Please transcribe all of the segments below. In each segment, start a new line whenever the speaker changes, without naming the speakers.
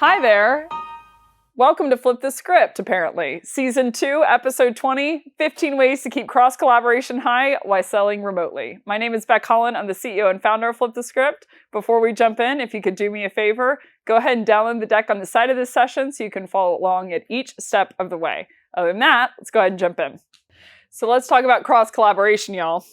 Hi there. Welcome to Flip the Script, apparently. Season 2, Episode 20, 15 Ways to Keep Cross-Collaboration High While Selling Remotely. My name is Beck Holland. I'm the CEO and founder of Flip the Script. Before we jump in, if you could do me a favor, go ahead and download the deck on the side of this session so you can follow along at each step of the way. Other than that, let's go ahead and jump in. So let's talk about cross-collaboration, y'all.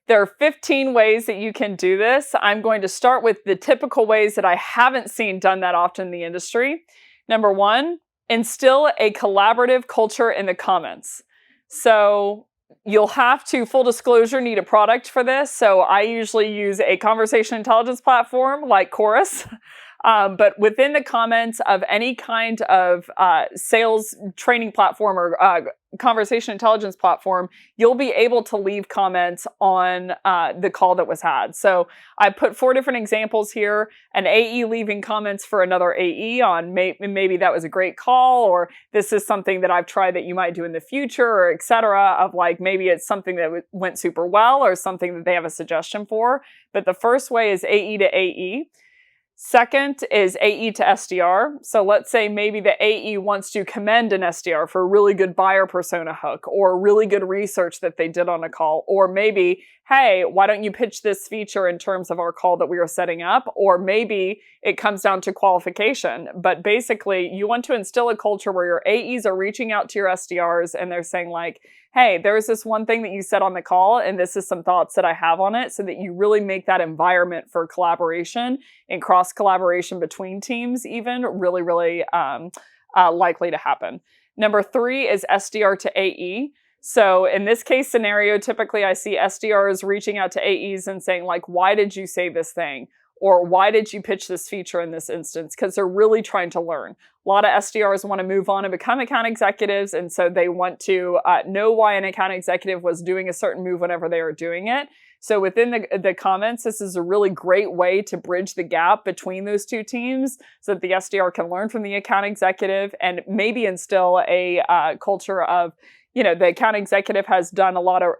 There are 15 ways that you can do this. I'm going to start with the typical ways that I haven't seen done that often in the industry. Number 1, instill a collaborative culture in the comments. So you'll have to, full disclosure, need a product for this. So I usually use a conversation intelligence platform like Chorus. But within the comments of any kind of sales training platform or conversation intelligence platform, you'll be able to leave comments on the call that was had. So I put 4 different examples here. An AE leaving comments for another AE on maybe that was a great call, or this is something that I've tried that you might do in the future, or etc. Of like maybe it's something that went super well or something that they have a suggestion for. But the first way is AE to AE. Second is AE to SDR. So let's say maybe the AE wants to commend an SDR for a really good buyer persona hook or really good research that they did on a call. Or maybe, hey, why don't you pitch this feature in terms of our call that we are setting up? Or maybe it comes down to qualification. But basically, you want to instill a culture where your AEs are reaching out to your SDRs and they're saying like, hey, there's this one thing that you said on the call, and this is some thoughts that I have on it, so that you really make that environment for collaboration and cross-collaboration between teams even really, really likely to happen. Number 3 is SDR to AE. So in this case scenario, typically I see SDRs reaching out to AEs and saying like, why did you say this thing? Or why did you pitch this feature in this instance? Because they're really trying to learn. A lot of SDRs want to move on and become account executives. And so they want to know why an account executive was doing a certain move whenever they were doing it. So within the comments, this is a really great way to bridge the gap between those two teams so that the SDR can learn from the account executive and maybe instill a culture of, you know, the account executive has done a lot of,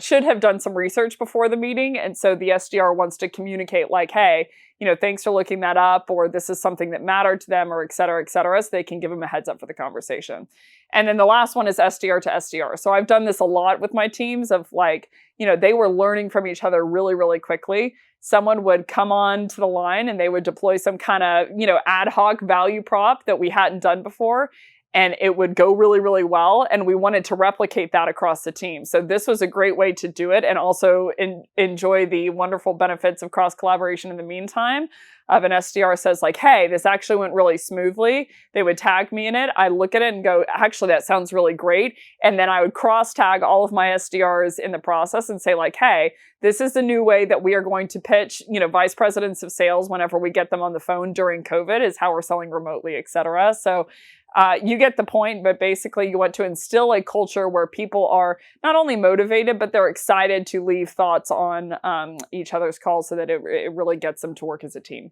should have done some research before the meeting. And so the SDR wants to communicate like, hey, you know, thanks for looking that up, or this is something that mattered to them, or et cetera, so they can give them a heads up for the conversation. And then the last one is SDR to SDR. So I've done this a lot with my teams of like, you know, they were learning from each other really, really quickly. Someone would come on to the line and they would deploy some kind of, you know, ad hoc value prop that we hadn't done before. And it would go really, really well. And we wanted to replicate that across the team. So this was a great way to do it and also enjoy the wonderful benefits of cross-collaboration in the meantime. Of an SDR says like, hey, this actually went really smoothly. They would tag me in it. I look at it and go, actually, that sounds really great. And then I would cross-tag all of my SDRs in the process and say like, hey, this is the new way that we are going to pitch, you know, vice presidents of sales whenever we get them on the phone during COVID is how we're selling remotely, et cetera. So you get the point, but basically you want to instill a culture where people are not only motivated, but they're excited to leave thoughts on each other's calls so that it really gets them to work as a team.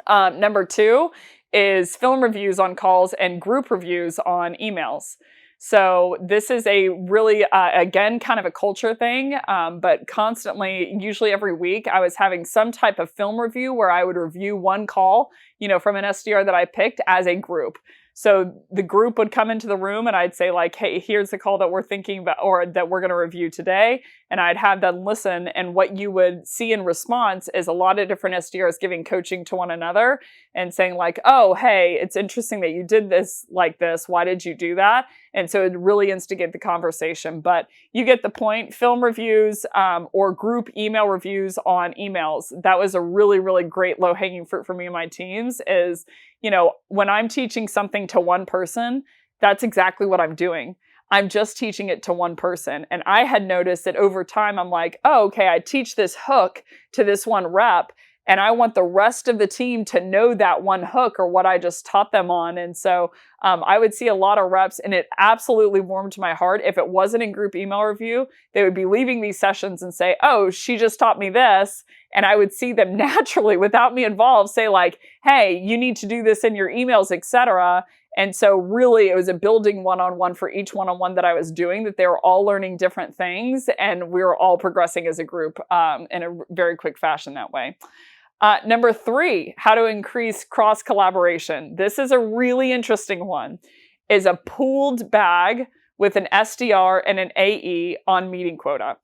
Number 2 is film reviews on calls and group reviews on emails. So this is a really, again, kind of a culture thing, but constantly, usually every week, I was having some type of film review where I would review one call, you know, from an SDR that I picked as a group. So the group would come into the room and I'd say like, hey, here's the call that we're thinking about or that we're going to review today. And I'd have them listen. And what you would see in response is a lot of different SDRs giving coaching to one another and saying like, oh, hey, it's interesting that you did this like this. Why did you do that? And so it really instigate the conversation. But you get the point. Film reviews or group email reviews on emails. That was a really, really great low-hanging fruit for me and my teams is, you know, when I'm teaching something to one person, that's exactly what I'm doing. I'm just teaching it to one person. And I had noticed that over time, I'm like, oh, okay, I teach this hook to this one rep. And I want the rest of the team to know that one hook or what I just taught them on. And so I would see a lot of reps, and it absolutely warmed my heart. If it wasn't in group email review, they would be leaving these sessions and say, oh, she just taught me this. And I would see them naturally, without me involved, say like, hey, you need to do this in your emails, etc. And so really it was a building one-on-one for each one-on-one that I was doing, that they were all learning different things and we were all progressing as a group in a very quick fashion that way. Number 3, how to increase cross collaboration. This is a really interesting one, is a pooled bag with an SDR and an AE on meeting quota.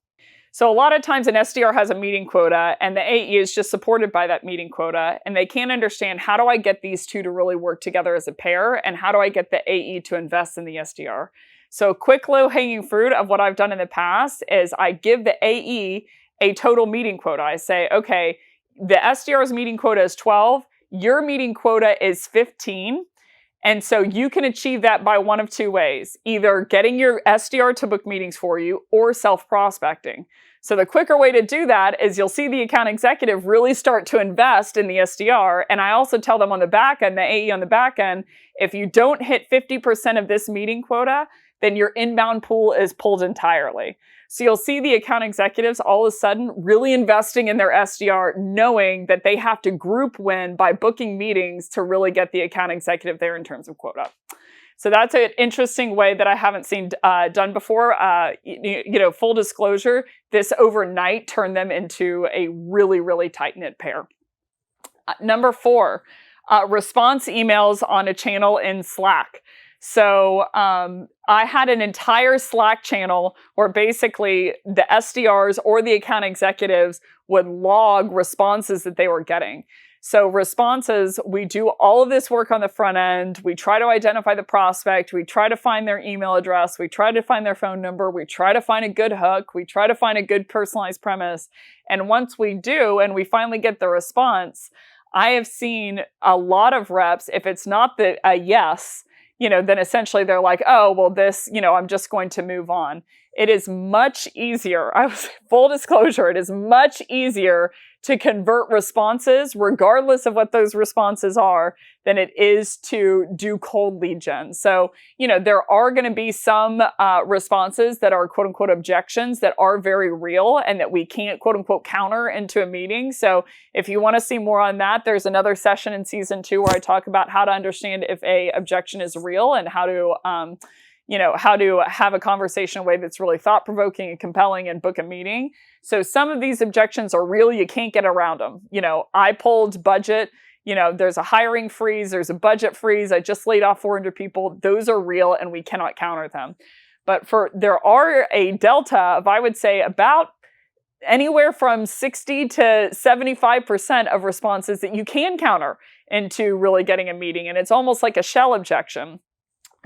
So a lot of times an SDR has a meeting quota and the AE is just supported by that meeting quota, and they can't understand, how do I get these two to really work together as a pair, and how do I get the AE to invest in the SDR? So quick low-hanging fruit of what I've done in the past is I give the AE a total meeting quota. I say, okay, the SDR's meeting quota is 12, your meeting quota is 15, and so you can achieve that by one of 2 ways, either getting your SDR to book meetings for you or self-prospecting. So the quicker way to do that is you'll see the account executive really start to invest in the SDR. And I also tell them on the back end, the AE on the back end, if you don't hit 50% of this meeting quota, then your inbound pool is pulled entirely. So you'll see the account executives all of a sudden really investing in their SDR, knowing that they have to group win by booking meetings to really get the account executive there in terms of quota. So that's an interesting way that I haven't seen done before. Full disclosure, this overnight turned them into a really, really tight-knit pair. Number 4, response emails on a channel in Slack. So I had an entire Slack channel where basically the SDRs or the account executives would log responses that they were getting. So responses, we do all of this work on the front end. We try to identify the prospect. We try to find their email address. We try to find their phone number. We try to find a good hook. We try to find a good personalized premise. And once we do, and we finally get the response, I have seen a lot of reps, if it's not a yes, then essentially they're like, oh, well, this, I'm just going to move on. It is much easier. Full disclosure, it is much easier to convert responses, regardless of what those responses are, than it is to do cold lead gen. So, there are going to be some responses that are quote unquote objections that are very real and that we can't quote unquote counter into a meeting. So if you want to see more on that, there's another session in season 2 where I talk about how to understand if a objection is real and how to have a conversation in a way that's really thought-provoking and compelling and book a meeting. So some of these objections are real. You can't get around them. I pulled budget. There's a hiring freeze. There's a budget freeze. I just laid off 400 people. Those are real and we cannot counter them. But there are a delta of, I would say, about anywhere from 60 to 75% of responses that you can counter into really getting a meeting. And it's almost like a shell objection.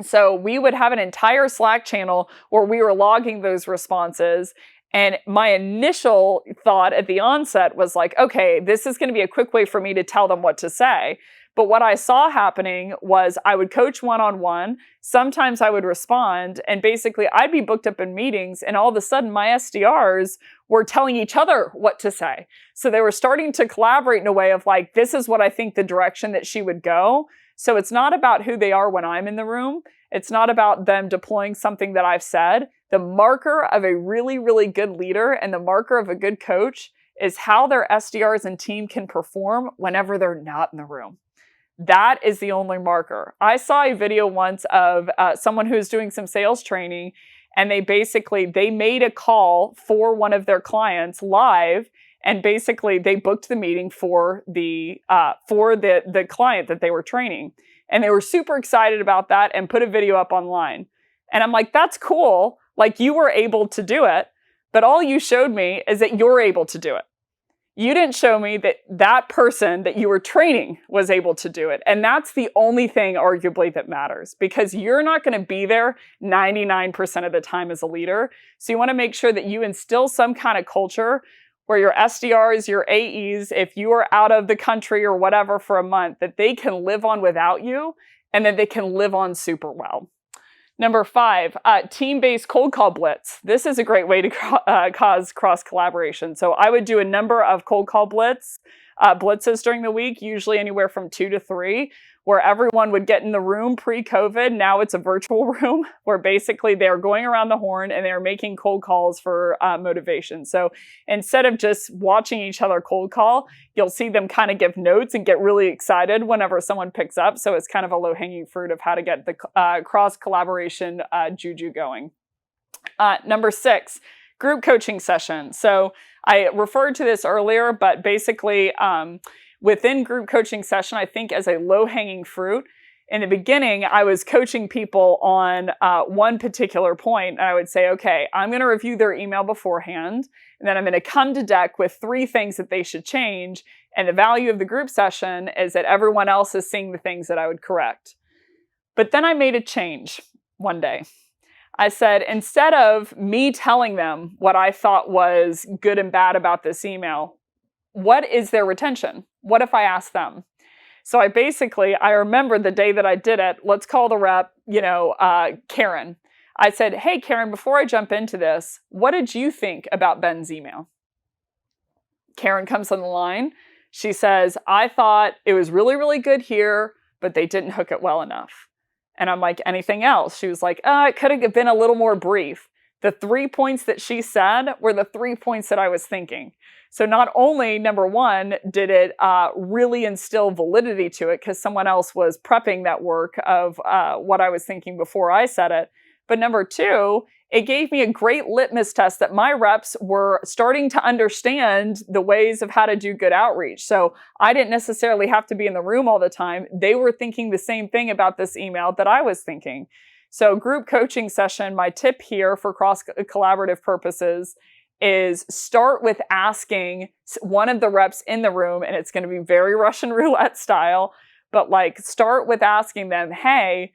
So we would have an entire Slack channel where we were logging those responses. And my initial thought at the onset was like, okay, this is going to be a quick way for me to tell them what to say. But what I saw happening was I would coach one-on-one. Sometimes I would respond, and basically I'd be booked up in meetings, and all of a sudden my SDRs were telling each other what to say. So they were starting to collaborate in a way of like, this is what I think the direction that she would go. So it's not about who they are when I'm in the room. It's not about them deploying something that I've said. The marker of a really, really good leader and the marker of a good coach is how their SDRs and team can perform whenever they're not in the room. That is the only marker. I saw a video once of someone who's doing some sales training, and they made a call for one of their clients live. And basically, they booked the meeting for the client that they were training. And they were super excited about that and put a video up online. And I'm like, that's cool. Like, you were able to do it. But all you showed me is that you're able to do it. You didn't show me that that person that you were training was able to do it. And that's the only thing, arguably, that matters. Because you're not going to be there 99% of the time as a leader. So you want to make sure that you instill some kind of culture where your SDRs, your AEs, if you are out of the country or whatever for a month, that they can live on without you and that they can live on super well. Number 5, team-based cold call blitz. This is a great way to cause cross-collaboration. So I would do a number of cold call blitzes during the week, usually anywhere from 2 to 3, where everyone would get in the room pre-COVID. Now it's a virtual room where basically they're going around the horn and they're making cold calls for motivation. So instead of just watching each other cold call, you'll see them kind of give notes and get really excited whenever someone picks up. So it's kind of a low-hanging fruit of how to get the cross-collaboration juju going. Number 6, group coaching session. So I referred to this earlier, but basically within group coaching session, I think as a low-hanging fruit, in the beginning, I was coaching people on one particular point, and I would say, okay, I'm going to review their email beforehand, and then I'm going to come to deck with 3 things that they should change, and the value of the group session is that everyone else is seeing the things that I would correct. But then I made a change one day. I said, instead of me telling them what I thought was good and bad about this email, what is their retention? What if I ask them? So I remember the day that I did it, let's call the rep, Karen. I said, hey, Karen, before I jump into this, what did you think about Ben's email? Karen comes on the line. She says, I thought it was really, really good here, but they didn't hook it well enough. And I'm like, anything else? She was like, it could have been a little more brief. The 3 points that she said were the 3 points that I was thinking. So not only, number one, did it really instill validity to it because someone else was prepping that work of what I was thinking before I said it, but number two, it gave me a great litmus test that my reps were starting to understand the ways of how to do good outreach. So I didn't necessarily have to be in the room all the time. They were thinking the same thing about this email that I was thinking. So group coaching session, my tip here for cross-collaborative purposes is start with asking one of the reps in the room, and it's going to be very Russian roulette style, but start with asking them, hey,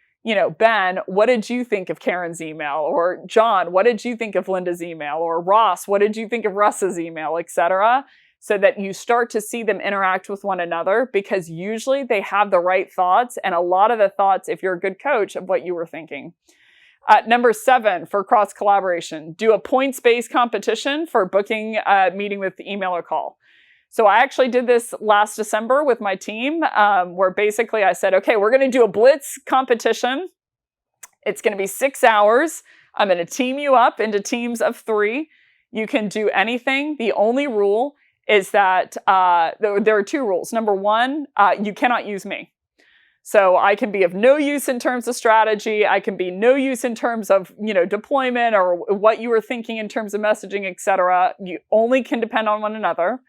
Ben, what did you think of Karen's email? Or John, what did you think of Linda's email? Or Ross, what did you think of Russ's email, etc. So that you start to see them interact with one another, because usually they have the right thoughts, and a lot of the thoughts, if you're a good coach, of what you were thinking. Number 7 for cross collaboration, do a points-based competition for booking a meeting with email or call. So I actually did this last December with my team, where basically I said, okay, we're going to do a blitz competition. It's going to be 6 hours. I'm going to team you up into teams of 3. You can do anything. The only rule is that there are 2 rules. Number 1, you cannot use me. So I can be of no use in terms of strategy. I can be no use in terms of, deployment or what you were thinking in terms of messaging, etc. You only can depend on one another.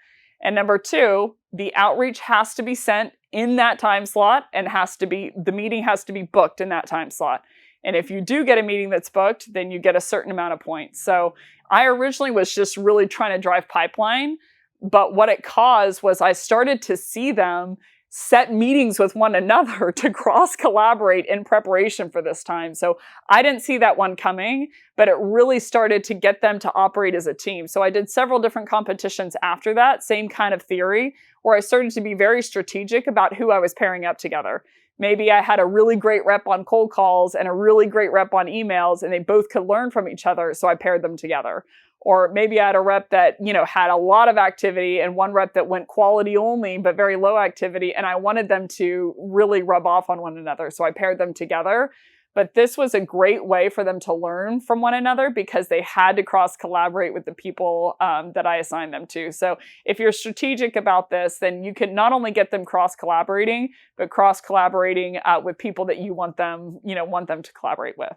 And number 2, the outreach has to be sent in that time slot, and the meeting has to be booked in that time slot. And if you do get a meeting that's booked, then you get a certain amount of points. So I originally was just really trying to drive pipeline, but what it caused was I started to see them set meetings with one another to cross-collaborate in preparation for this time. So I didn't see that one coming, but it really started to get them to operate as a team. So I did several different competitions after that, same kind of theory, where I started to be very strategic about who I was pairing up together. Maybe I had a really great rep on cold calls and a really great rep on emails, and they both could learn from each other, so I paired them together. Or maybe I had a rep that, had a lot of activity and one rep that went quality only, but very low activity. And I wanted them to really rub off on one another. So I paired them together. But this was a great way for them to learn from one another, because they had to cross collaborate with the people that I assigned them to. So if you're strategic about this, then you can not only get them cross collaborating, but cross collaborating with people that you want them to collaborate with.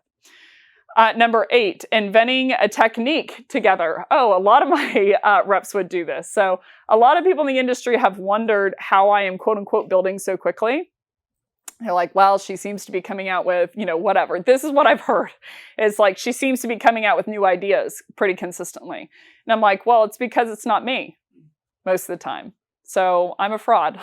Number 8, inventing a technique together. Oh, a lot of my reps would do this. So a lot of people in the industry have wondered how I am, quote unquote, building so quickly. They're like, well, she seems to be coming out with, whatever. This is what I've heard. It's like, she seems to be coming out with new ideas pretty consistently. And I'm like, well, it's because it's not me most of the time. So I'm a fraud.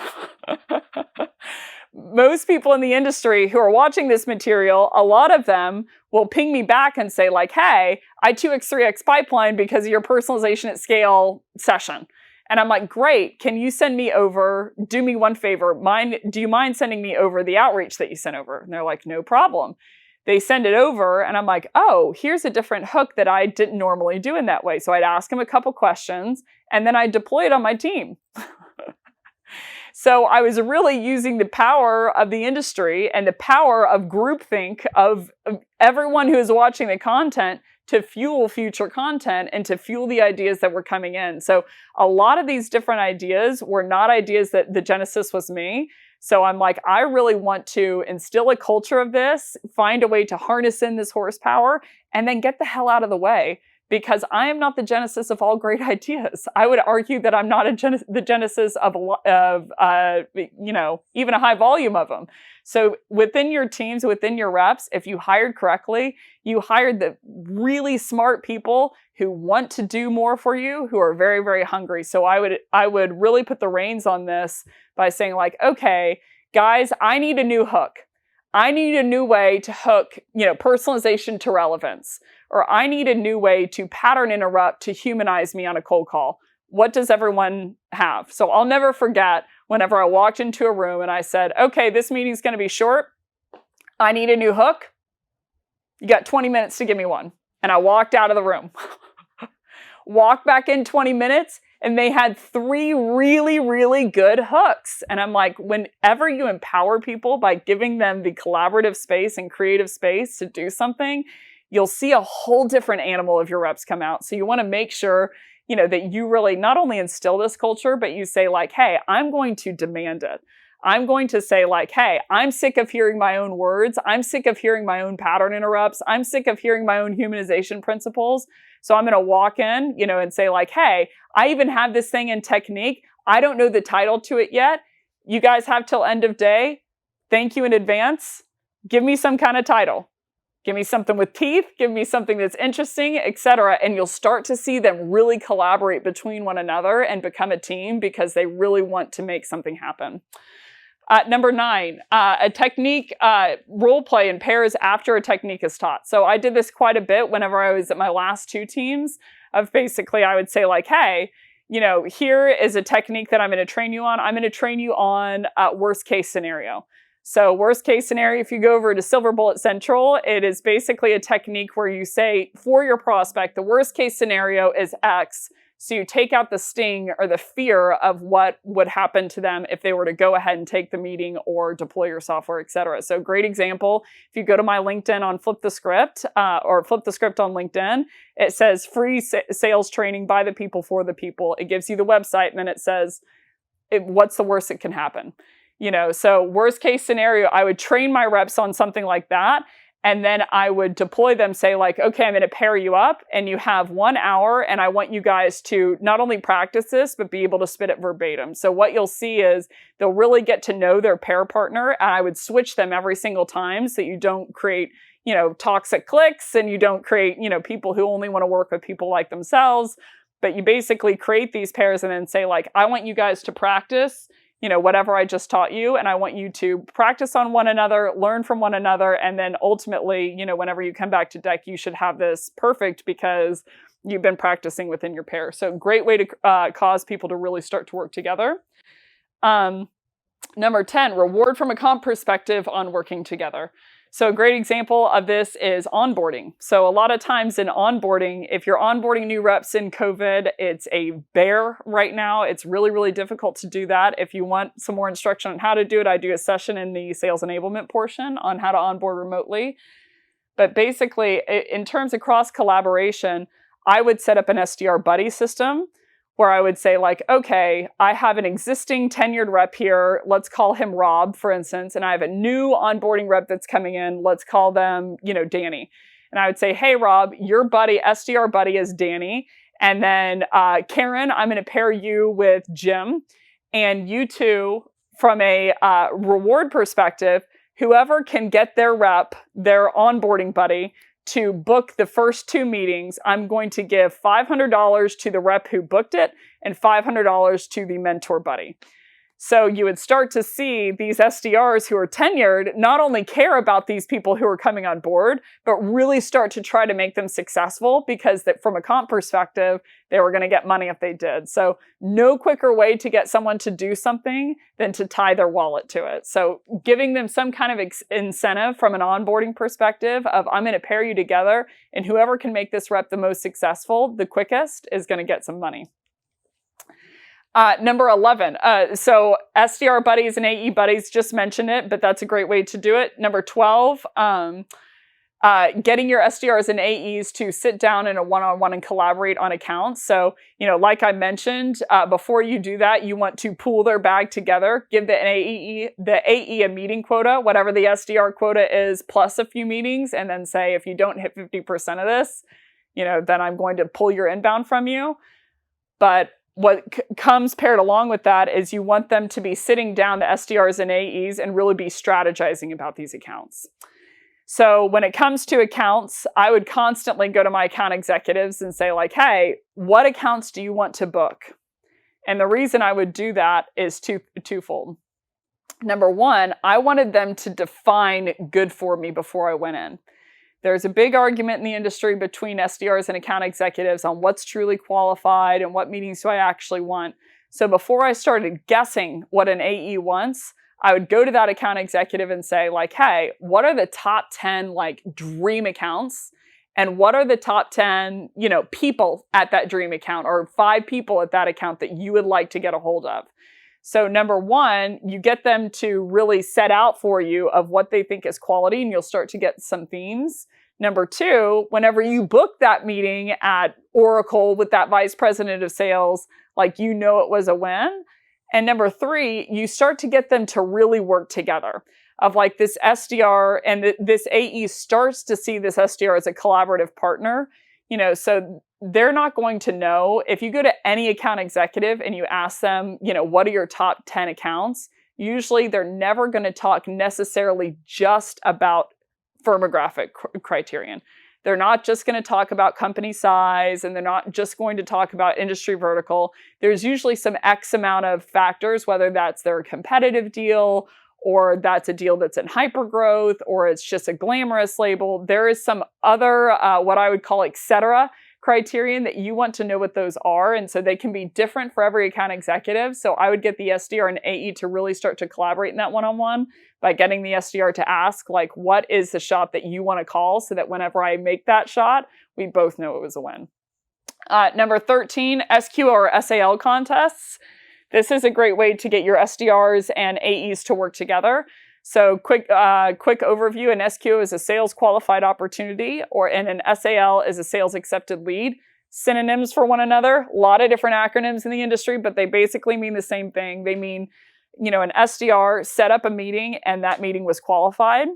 Most people in the industry who are watching this material, a lot of them will ping me back and say hey, I 2x, 3x pipeline because of your personalization at scale session. And I'm like, great, can you send me over, do me one favor, do you mind sending me over the outreach that you sent over? And they're like, no problem. They send it over, and I'm like, oh, here's a different hook that I didn't normally do in that way. So I'd ask them a couple questions, and then I'd deploy it on my team. So I was really using the power of the industry and the power of groupthink of everyone who is watching the content to fuel future content and to fuel the ideas that were coming in. So a lot of these different ideas were not ideas that the genesis was me. So I'm like, I really want to instill a culture of this, find a way to harness in this horsepower, and then get the hell out of the way. because I am not the genesis of all great ideas. I would argue that I'm not the genesis of even a high volume of them. So within your teams, within your reps, if you hired correctly, you hired the really smart people who want to do more for you, who are very, very hungry. So I would really put the reins on this by saying like, okay, guys, I need a new hook. I need a new way to hook, personalization to relevance, or I need a new way to pattern interrupt to humanize me on a cold call. What does everyone have? So I'll never forget whenever I walked into a room and I said, okay, this meeting's going to be short. I need a new hook. You got 20 minutes to give me one. And I walked out of the room, walked back in 20 minutes, and they had 3 really, really good hooks. And I'm like, whenever you empower people by giving them the collaborative space and creative space to do something, you'll see a whole different animal of your reps come out. So you want to make sure, that you really not only instill this culture, but you say like, hey, I'm going to demand it. I'm going to say like, hey, I'm sick of hearing my own words. I'm sick of hearing my own pattern interrupts. I'm sick of hearing my own humanization principles. So I'm going to walk in, and say like, hey, I even have this thing in technique. I don't know the title to it yet. You guys have till end of day. Thank you in advance. Give me some kind of title. Give me something with teeth. Give me something that's interesting, etc. And you'll start to see them really collaborate between one another and become a team because they really want to make something happen. Number 9, a technique role play in pairs after a technique is taught. So I did this quite a bit whenever I was at my last 2 teams of basically I would say like, hey, here is a technique that I'm going to train you on. I'm going to train you on worst case scenario. So worst case scenario, if you go over to Silver Bullet Central, it is basically a technique where you say for your prospect, the worst case scenario is X. So you take out the sting or the fear of what would happen to them if they were to go ahead and take the meeting or deploy your software, et cetera. So great example. If you go to my LinkedIn on Flip the Script or Flip the Script on LinkedIn, it says free sales training by the people for the people. It gives you the website and then it says, what's the worst that can happen? So worst case scenario, I would train my reps on something like that. And then I would deploy them, say like, okay, I'm going to pair you up and you have 1 hour and I want you guys to not only practice this, but be able to spit it verbatim. So what you'll see is they'll really get to know their pair partner, and I would switch them every single time so you don't create, toxic cliques and you don't create, people who only want to work with people like themselves. But you basically create these pairs and then say like, I want you guys to practice whatever I just taught you. And I want you to practice on one another, learn from one another. And then ultimately, whenever you come back to deck, you should have this perfect because you've been practicing within your pair. So great way to cause people to really start to work together. Number 10, reward from a comp perspective on working together. So a great example of this is onboarding. So a lot of times in onboarding, if you're onboarding new reps in COVID, it's a bear right now. It's really, really difficult to do that. If you want some more instruction on how to do it, I do a session in the sales enablement portion on how to onboard remotely. But basically, in terms of cross collaboration, I would set up an SDR buddy system where I would say like, okay, I have an existing tenured rep here. Let's call him Rob, for instance. And I have a new onboarding rep that's coming in. Let's call them, Danny. And I would say, hey, Rob, your buddy, SDR buddy is Danny. And then Karen, I'm going to pair you with Jim. And you two, from a reward perspective, whoever can get their rep, their onboarding buddy, to book the first 2 meetings, I'm going to give $500 to the rep who booked it and $500 to the mentor buddy. So you would start to see these SDRs who are tenured not only care about these people who are coming on board, but really start to try to make them successful because that from a comp perspective, they were going to get money if they did. So no quicker way to get someone to do something than to tie their wallet to it. So giving them some kind of incentive from an onboarding perspective of I'm going to pair you together and whoever can make this rep the most successful, the quickest is going to get some money. Number 11. So SDR buddies and AE buddies, just mentioned it, but that's a great way to do it. Number 12, getting your SDRs and AEs to sit down in a one-on-one and collaborate on accounts. So, like I mentioned, before you do that, you want to pool their bag together, give the AE a meeting quota, whatever the SDR quota is, plus a few meetings, and then say, if you don't hit 50% of this, then I'm going to pull your inbound from you. But what comes paired along with that is you want them to be sitting down, the SDRs and AEs, and really be strategizing about these accounts. So when it comes to accounts, I would constantly go to my account executives and say like, hey, what accounts do you want to book? And the reason I would do that is twofold. Number one, I wanted them to define good for me before I went in. There's a big argument in the industry between SDRs and account executives on what's truly qualified and what meetings do I actually want. So before I started guessing what an AE wants, I would go to that account executive and say like, hey, what are the top 10 like dream accounts? And what are the top 10, people at that dream account, or 5 people at that account that you would like to get a hold of? So number one, you get them to really set out for you of what they think is quality, and you'll start to get some themes. Number two, whenever you book that meeting at Oracle with that vice president of sales, like it was a win. And number three, you start to get them to really work together. Of like this SDR and this AE starts to see this SDR as a collaborative partner, so they're not going to know. If you go to any account executive and you ask them, what are your top 10 accounts? Usually they're never going to talk necessarily just about firmographic criterion. They're not just going to talk about company size, and they're not just going to talk about industry vertical. There's usually some X amount of factors, whether that's their competitive deal, or that's a deal that's in hypergrowth, or it's just a glamorous label. There is some other, what I would call etc. criterion that you want to know what those are. And so they can be different for every account executive. So I would get the SDR and AE to really start to collaborate in that one-on-one by getting the SDR to ask, like, what is the shot that you want to call, so that whenever I make that shot, we both know it was a win. Number 13, SQO or SAL contests. This is a great way to get your SDRs and AEs to work together. So quick overview, an SQO is a sales qualified opportunity, and an SAL is a sales accepted lead. Synonyms for one another, a lot of different acronyms in the industry, but they basically mean the same thing. They mean, an SDR set up a meeting and that meeting was qualified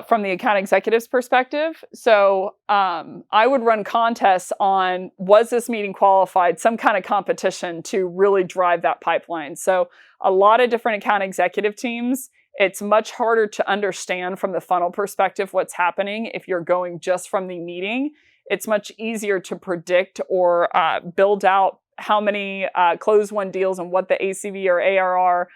from the account executive's perspective. So I would run contests on, was this meeting qualified, some kind of competition to really drive that pipeline. So a lot of different account executive teams, it's much harder to understand from the funnel perspective what's happening if you're going just from the meeting. It's much easier to predict or build out how many close one deals and what the ACV or ARR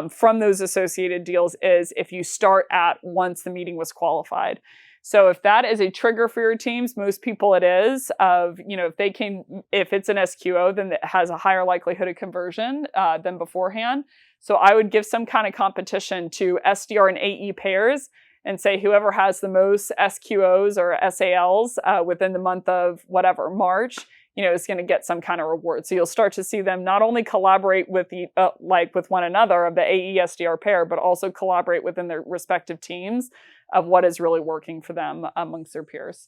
from those associated deals is if you start at once the meeting was qualified. So if that is a trigger for your teams, most people it is, if it's an SQO, then it has a higher likelihood of conversion than beforehand. So I would give some kind of competition to SDR and AE pairs and say whoever has the most SQOs or SALs within the month of March, is going to get some kind of reward. So you'll start to see them not only collaborate with with one another of the AE SDR pair, but also collaborate within their respective teams of what is really working for them amongst their peers.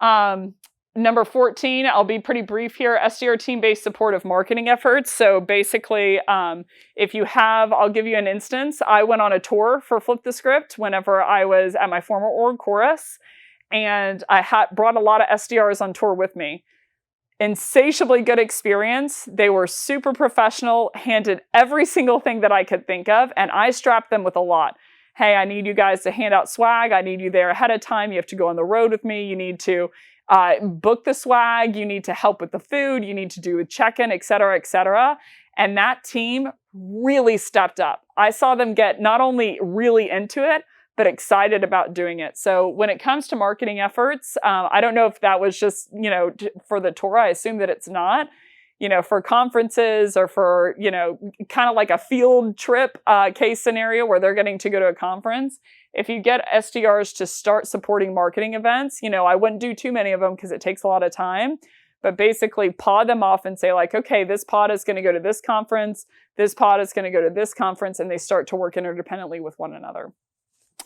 Number 14, I'll be pretty brief here, SDR team-based supportive marketing efforts. So basically, if you have, I'll give you an instance. I went on a tour for Flip the Script whenever I was at my former org, Chorus, and I brought a lot of SDRs on tour with me. Insatiably good experience. They were super professional, handed every single thing that I could think of, and I strapped them with a lot. Hey, I need you guys to hand out swag. I need you there ahead of time. You have to go on the road with me. You need to book the swag. You need to help with the food. You need to do a check-in, et cetera, et cetera. And that team really stepped up. I saw them get not only really into it, but excited about doing it. So when it comes to marketing efforts, I don't know if that was just, for the tour. I assume that it's not. For conferences or for, kind of like a field trip case scenario where they're getting to go to a conference. If you get SDRs to start supporting marketing events, I wouldn't do too many of them because it takes a lot of time. But basically pod them off and say like, okay, this pod is going to go to this conference. This pod is going to go to this conference. And they start to work interdependently with one another.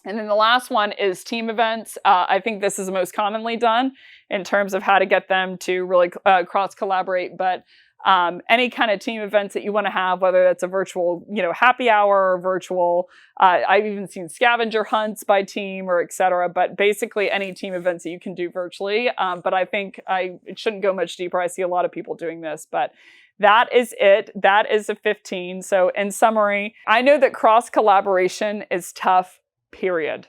And then the last one is team events. I think this is the most commonly done in terms of how to get them to really cross-collaborate. But any kind of team events that you want to have, whether that's a virtual, happy hour or virtual. I've even seen scavenger hunts by team or etc. But basically any team events that you can do virtually. But I think it shouldn't go much deeper. I see a lot of people doing this, but that is it. That is a 15. So in summary, I know that cross collaboration is tough, period.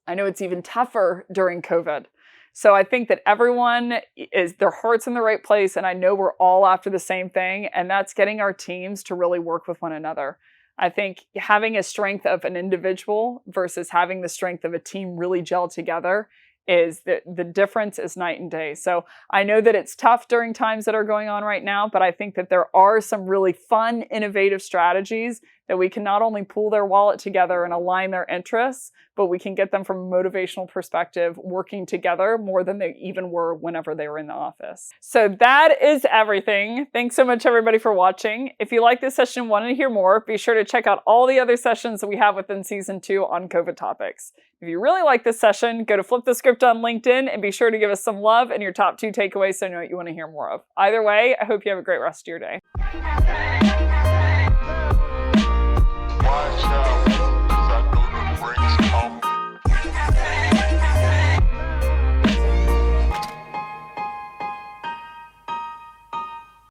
I know it's even tougher during COVID. So I think that everyone their heart's in the right place. And I know we're all after the same thing. And that's getting our teams to really work with one another. I think having a strength of an individual versus having the strength of a team really gel together is the difference is night and day. So I know that it's tough during times that are going on right now, but I think that there are some really fun, innovative strategies that we can not only pool their wallet together and align their interests, but we can get them from a motivational perspective working together more than they even were whenever they were in the office. So that is everything. Thanks so much, everybody, for watching. If you like this session and want to hear more, be sure to check out all the other sessions that we have within Season 2 on COVID topics. If you really like this session, go to Flip the Script on LinkedIn and be sure to give us some love and your top 2 takeaways so I know what you want to hear more of. Either way, I hope you have a great rest of your day.